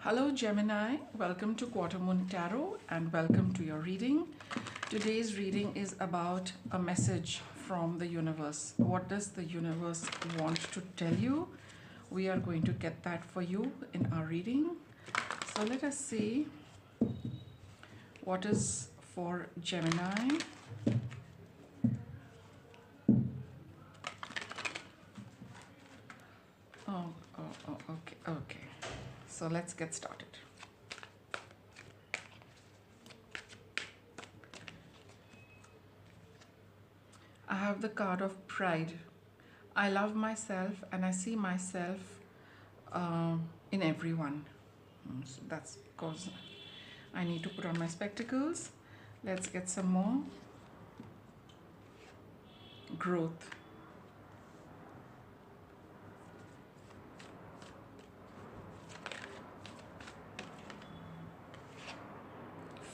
Hello Gemini, welcome to Quarter Moon Tarot and welcome to your reading. Today's reading is about a message from the universe. What does the universe want to tell you? We are going to get that for you in our reading. So let us see what is for Gemini. Okay. So let's get started. I have the card of pride. I love myself and I see myself in everyone. So that's because I need to put on my spectacles. Let's get some more. Growth.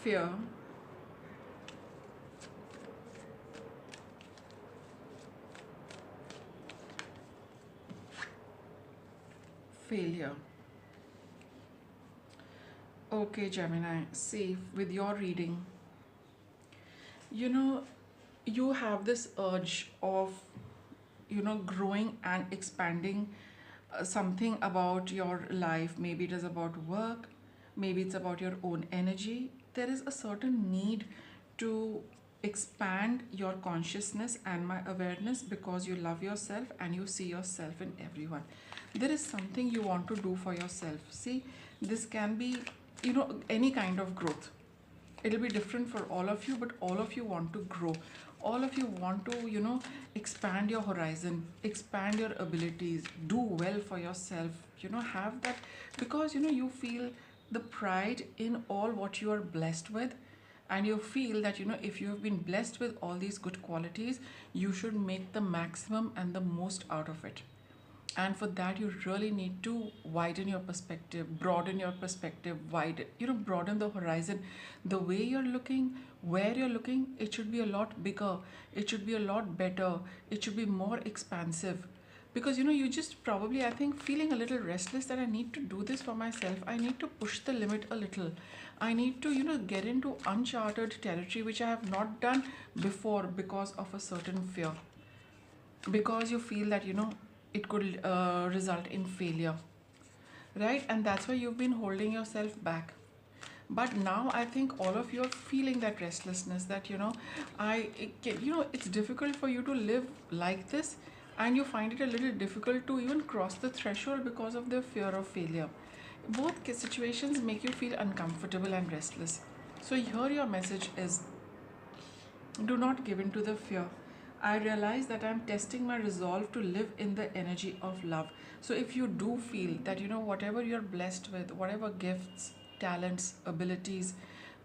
Fear. Failure. Okay, Gemini, see, with your reading, you have this urge of, growing and expanding something about your life. Maybe it is about work, maybe it's about your own energy. There is a certain need to expand your consciousness and my awareness because you love yourself and you see yourself in everyone. There is something you want to do for yourself. See, this can be, any kind of growth. It'll be different for all of you, but all of you want to grow. All of you want to, expand your horizon, expand your abilities, do well for yourself, have that because, you feel the pride in all what you are blessed with. And you feel that, if you have been blessed with all these good qualities, you should make the maximum and the most out of it. And for that you really need to widen your perspective, broaden your perspective, broaden the horizon. The way you're looking, where you're looking, it should be a lot bigger, it should be a lot better, it should be more expansive. Because you just probably, I think, feeling a little restless that I need to do this for myself, I need to push the limit a little, I need to get into uncharted territory which I have not done before because of a certain fear, because you feel that it could result in failure, right? And that's why you've been holding yourself back. But now I think all of you are feeling that restlessness, that it's difficult for you to live like this, and you find it a little difficult to even cross the threshold because of the fear of failure. Both situations make you feel uncomfortable and restless. So here your message is, do not give in to the fear. I realize that I'm testing my resolve to live in the energy of love. So if you do feel that, whatever you're blessed with, whatever gifts, talents, abilities,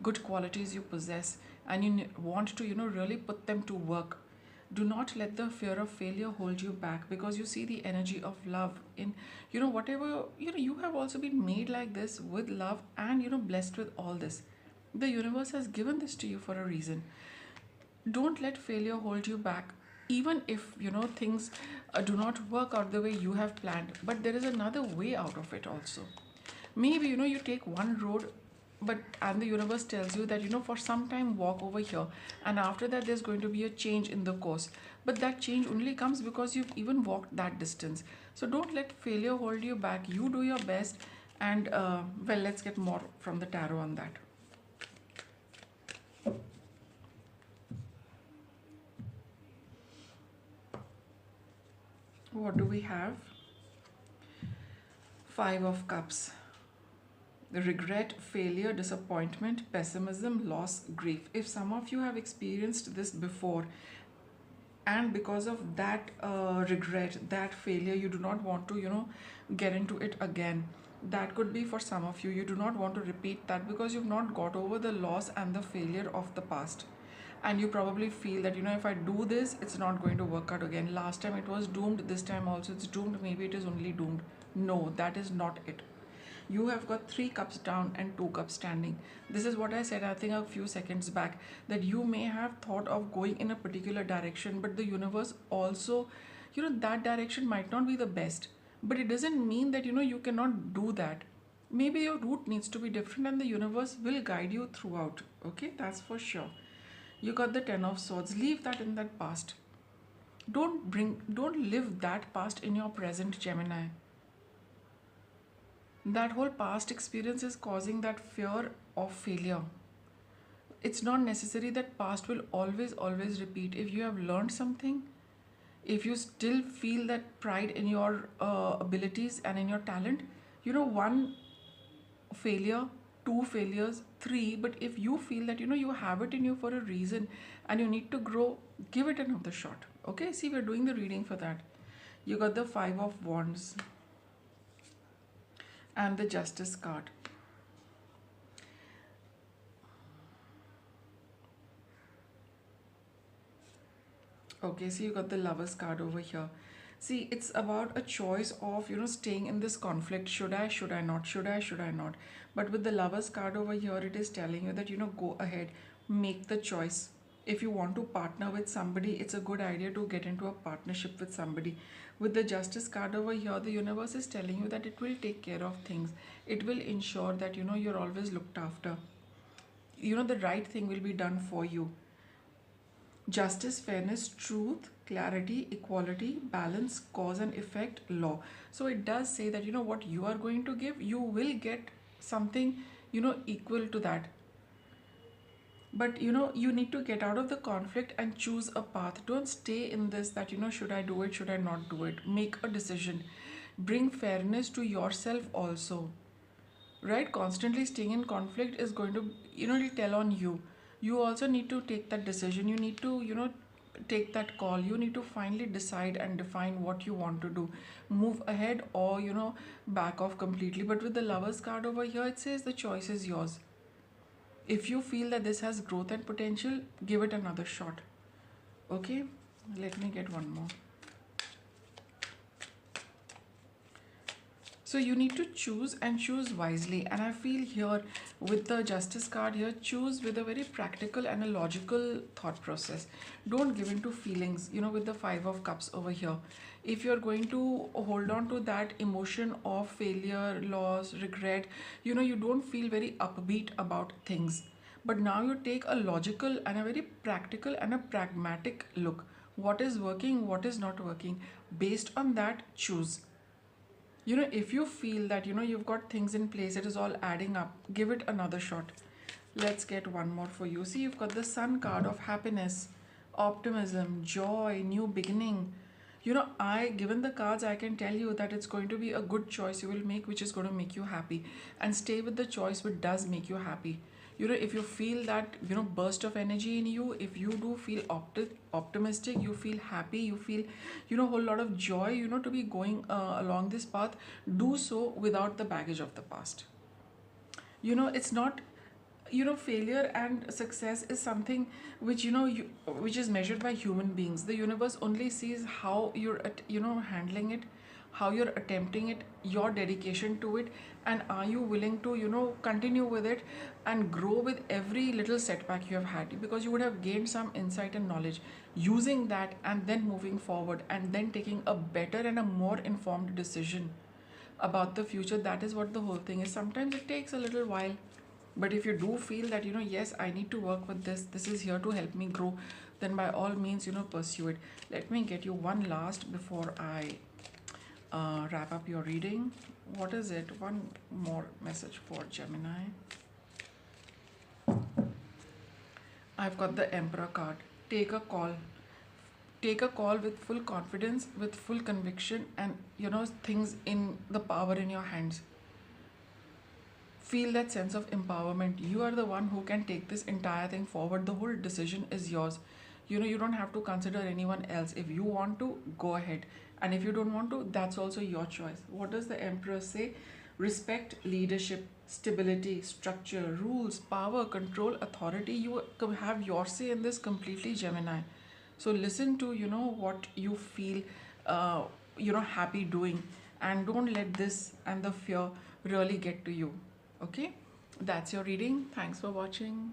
good qualities you possess, and you want to, really put them to work, do not let the fear of failure hold you back, because you see the energy of love in, whatever, you have also been made like this with love and, blessed with all this. The universe has given this to you for a reason. Don't let failure hold you back, even if things do not work out the way you have planned, but there is another way out of it also. Maybe you take one road, and the universe tells you that for some time walk over here, and after that there's going to be a change in the course, but that change only comes because you've even walked that distance. So don't let failure hold you back, you do your best. And well, let's get more from the tarot on that. What do we have? Five of Cups. The regret, failure, disappointment, pessimism, loss, grief. If some of you have experienced this before, and because of that regret, that failure, you do not want to, get into it again. That could be for some of you. You do not want to repeat that because you've not got over the loss and the failure of the past. And you probably feel that if I do this, it's not going to work out again. Last time it was doomed, this time also it's doomed, maybe it is only doomed. No, that is not it. You have got 3 cups down and 2 cups standing. This is what I said, I think, a few seconds back, that you may have thought of going in a particular direction, but the universe also, that direction might not be the best, but it doesn't mean that you cannot do that. Maybe your route needs to be different and the universe will guide you throughout. Okay, that's for sure. You got the 10 of swords. Leave that in that past. Don't live that past in your present, Gemini. That whole past experience is causing that fear of failure. It's not necessary that past will always repeat. If you have learned something, if you still feel that pride in your abilities and in your talent, one failure, two failures, three, but if you feel that you have it in you for a reason and you need to grow, give it another shot. Okay, see, we're doing the reading for that. You got the 5 of wands and the justice card. Okay, so you got the lovers card over here. See, it's about a choice of, staying in this conflict. Should I not? Should I not? But with the lovers card over here, it is telling you that, go ahead, make the choice. If you want to partner with somebody, it's a good idea to get into a partnership with somebody. With the justice card over here, the universe is telling you that it will take care of things. It will ensure that, you're always looked after. The right thing will be done for you. Justice, fairness, truth, clarity, equality, balance, cause and effect, law. So it does say that what you are going to give, you will get something equal to that. But you need to get out of the conflict and choose a path. Don't stay in this that should I do it, should I not do it. Make a decision. Bring fairness to yourself also, right? Constantly staying in conflict is going to it'll tell on you. You also need to take that decision. You need to take that call. You need to finally decide and define what you want to do. Move ahead or back off completely. But with the lovers card over here, it says the choice is yours. If you feel that this has growth and potential, give it another shot. Okay, let me get one more. So you need to choose and choose wisely. And I feel here with the justice card here, choose with a very practical and a logical thought process. Don't give in to feelings, with the 5 of cups over here. If you're going to hold on to that emotion of failure, loss, regret, you don't feel very upbeat about things. But now you take a logical and a very practical and a pragmatic look. What is working, what is not working? Based on that, choose. If you feel that you've got things in place, it is all adding up, give it another shot. Let's get one more for you. See, you've got the sun card of happiness, optimism, joy, new beginning. I given the cards, I can tell you that it's going to be a good choice you will make, which is going to make you happy. And stay with the choice which does make you happy. If you feel that burst of energy in you, if you do feel optimistic, you feel happy, you feel a whole lot of joy to be going along this path, do so without the baggage of the past. It's not failure and success is something which which is measured by human beings. The universe only sees how you're at handling it, how you're attempting it, your dedication to it, and are you willing to continue with it and grow with every little setback you have had, because you would have gained some insight and knowledge using that, and then moving forward and then taking a better and a more informed decision about the future. That is what the whole thing is. Sometimes it takes a little while, but if you do feel that yes, I need to work with this is here to help me grow, then by all means pursue it. Let me get you one last before I wrap up your reading. What is it? One more message for Gemini. I've got the Emperor card. Take a call. Take a call with full confidence, with full conviction, and things in the power in your hands. Feel that sense of empowerment. You are the one who can take this entire thing forward. The whole decision is yours. You don't have to consider anyone else. If you want to, go ahead, and if you don't want to, that's also your choice. What does the Emperor say? Respect leadership, stability, structure, rules, power, control, authority. You have your say in this completely, Gemini. So listen to what you feel happy doing, and don't let this and the fear really get to you. Okay, that's your reading. Thanks for watching.